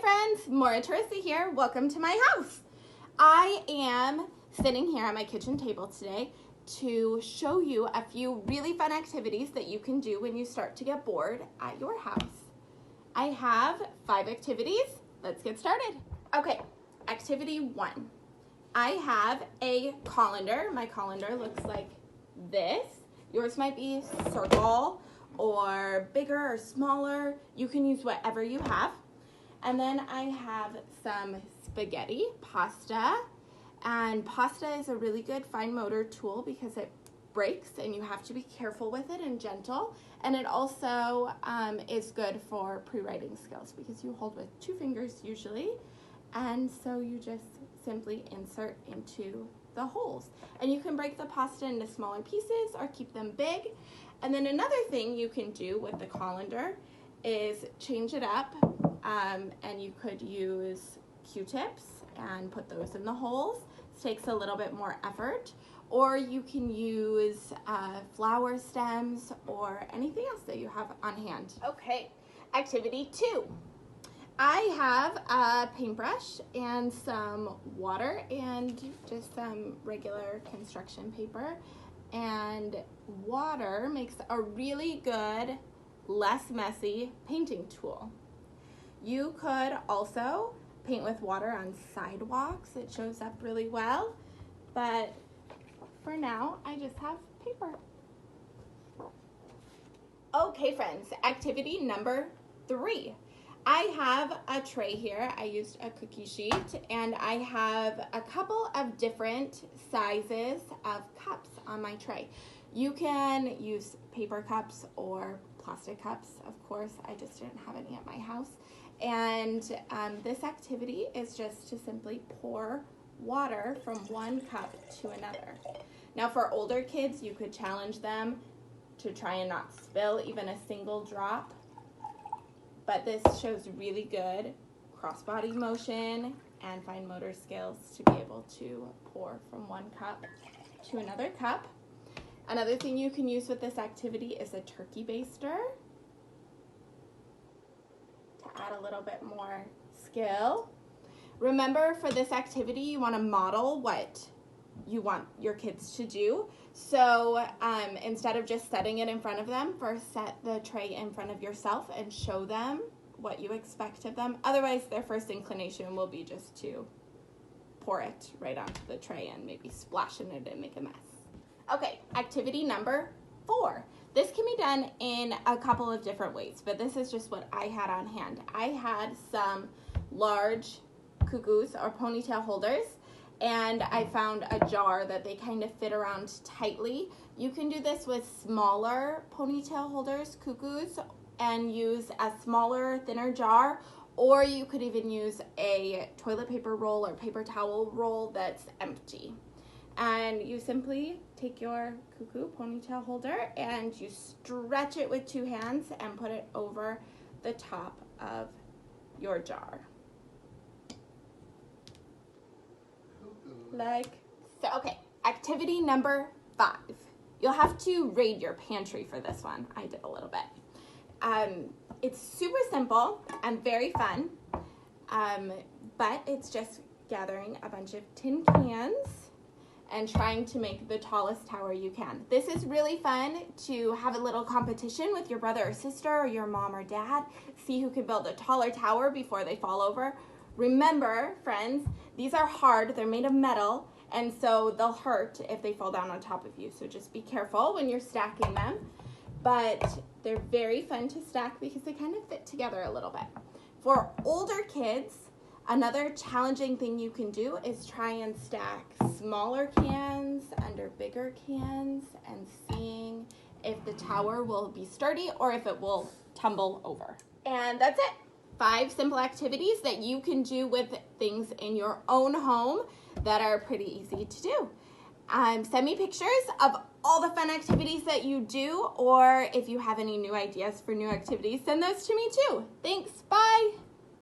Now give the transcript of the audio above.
friends, Morah Terissa here. Welcome to my house. I am sitting here at my kitchen table today to show you a few really fun activities that you can do when you start to get bored at your house. I have 5 activities. Let's get started. Okay, activity 1. I have a colander. My colander looks like this. Yours might be circle or bigger or smaller. You can use whatever you have. And then I have some spaghetti, pasta, and pasta is a really good fine motor tool because it breaks and you have to be careful with it and gentle. And it also is good for pre-writing skills because you hold with 2 fingers usually. And so you just simply insert into the holes. And you can break the pasta into smaller pieces or keep them big. And then another thing you can do with the colander is change it up. And you could use Q-tips and put those in the holes. This takes a little bit more effort. Or you can use flower stems or anything else that you have on hand. Okay, activity 2. I have a paintbrush and some water and just some regular construction paper. And water makes a really good, less messy painting tool. You could also paint with water on sidewalks. It shows up really well, but for now, I just have paper. Okay, friends, activity number 3. I have a tray here. I used a cookie sheet, and I have a couple of different sizes of cups on my tray. You can use paper cups or plastic cups, of course. I just didn't have any at my house. And this activity is just to simply pour water from one cup to another. Now for older kids, you could challenge them to try and not spill even a single drop. But this shows really good cross-body motion and fine motor skills to be able to pour from one cup to another cup. Another thing you can use with this activity is a turkey baster to add a little bit more skill. Remember, for this activity, you want to model what you want your kids to do. So instead of just setting it in front of them, first set the tray in front of yourself and show them what you expect of them. Otherwise, their first inclination will be just to pour it right onto the tray and maybe splash in it and make a mess. Okay, activity number 4. This can be done in a couple of different ways, but this is just what I had on hand. I had some large cuckoos or ponytail holders, and I found a jar that they kind of fit around tightly. You can do this with smaller ponytail holders, cuckoos, and use a smaller, thinner jar, or you could even use a toilet paper roll or paper towel roll that's empty. And you simply take your cuckoo ponytail holder and you stretch it with 2 hands and put it over the top of your jar. Like so. Okay, activity number 5. You'll have to raid your pantry for this one. I did a little bit. It's super simple and very fun, but it's just gathering a bunch of tin cans and trying to make the tallest tower you can. This is really fun to have a little competition with your brother or sister or your mom or dad. See who can build a taller tower before they fall over. Remember, friends, these are hard. They're made of metal, and so they'll hurt if they fall down on top of you. So just be careful when you're stacking them. But they're very fun to stack because they kind of fit together a little bit. For older kids, another challenging thing you can do is try and stack smaller cans under bigger cans and seeing if the tower will be sturdy or if it will tumble over. And that's it. 5 simple activities that you can do with things in your own home that are pretty easy to do. Send me pictures of all the fun activities that you do, or if you have any new ideas for new activities, send those to me too. Thanks, bye.